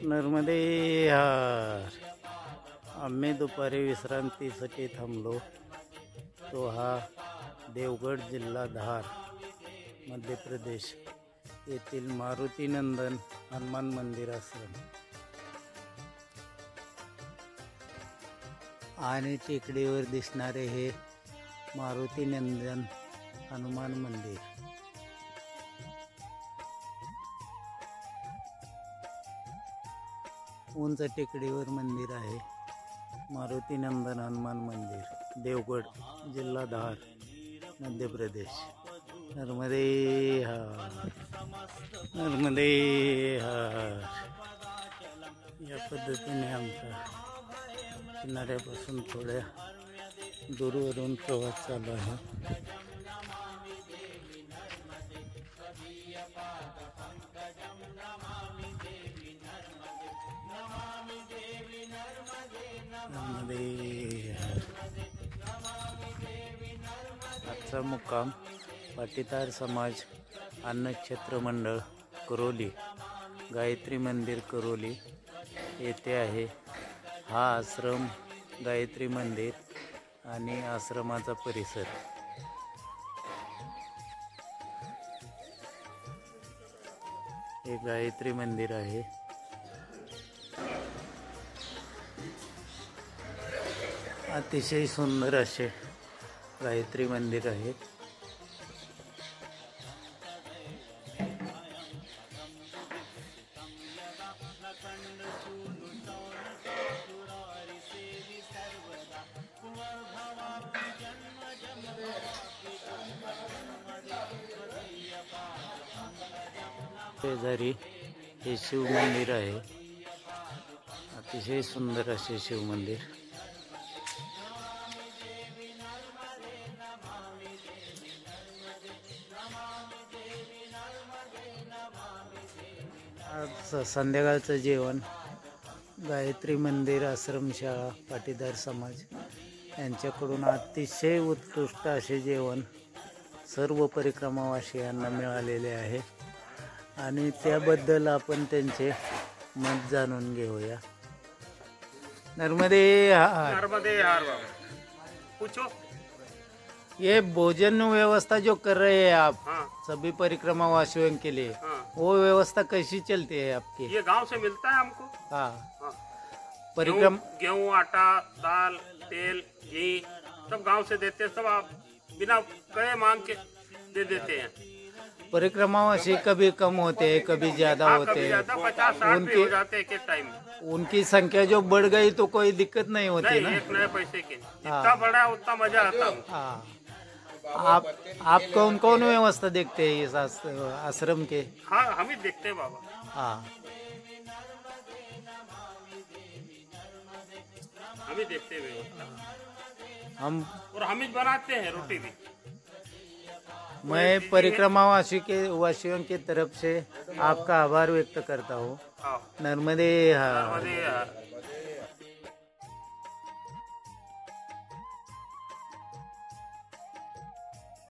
नर्मदे हार. आम्ही दुपारी विश्रांतीसाठी थांबलो. तो हा देवगड जिल्हा धार मध्य प्रदेश येथील मारुती नंदन हनुमान मंदिर आश्रम आणि टेकडीवर दिसणारे हे मारुती नंदन हनुमान मंदिर. उंच टेकडीवर मंदिर आहे. मारुती नंदन हनुमान मंदिर, देवगड जिल्हा धार मध्य प्रदेश. नर्मदे हार, नर्मदे हार. या पद्धतीने आमचा किनाऱ्यापासून थोड्या दूरवरून प्रवास चालू आहे. आजचा मुक्काम पाटीदार समाज अन्नक्षेत्र मंडळ करोली, गायत्री मंदिर करोली येथे आहे. हा आश्रम, गायत्री मंदिर आणि आश्रमाचा परिसर. हे गायत्री मंदिर आहे. अतिशय सुंदर असे गायत्री मंदिर आहे. शेजारी हे शिव मंदिर आहे. अतिशय सुंदर असे शिव मंदिर. आज संध्याकाळचं जेवण गायत्री मंदिर आश्रमशाळा पाटीदार समाज यांच्याकडून अतिशय उत्कृष्ट असे जेवण सर्व परिक्रमावासियांना मिळालेले आहे आणि त्याबद्दल आपण त्यांचे मत जाणून घेऊया. नर्मदे हार. नर्मदे हार बाबा. पूछो. ये भोजन व्यवस्था जो कर रहे हैं आप, हाँ. सभी परिक्रमा वासियों के लिए, हाँ. वो व्यवस्था कैसी चलती है आपकी? ये गांव से मिलता है हमको. हाँ. हाँ. परिक्रम गेहूं, आटा, दाल, तेल, घी सब गांव से देते हैं. सब आप बिना कहे मांग के दे देते हैं. परिक्रमावासी कभी कम होते हैं, कभी ज्यादा हाँ, होते कभी हैं. ज्यादा 50-60 भी हो जाते हैं एक टाइम में. उनकी संख्या जो बढ़ गई तो कोई दिक्कत नहीं होती नहीं, ना. एक नए पैसे के जितना बड़ा है उतना मजा आता है. हाँ. आप कौन कौन व्यवस्था देखते हैं इस आश्रम के? हाँ, हम ही देखते हैं बाबा. हाँ. हम ही देखते हैं व्यवस्था. हम और हम ही बनाते हैं रोटी भी. मैं परिक्रमा वासियों की तरफ से आपका आभार व्यक्त करता हूँ. हाँ. नर्मदे हार. नर्मदे हार.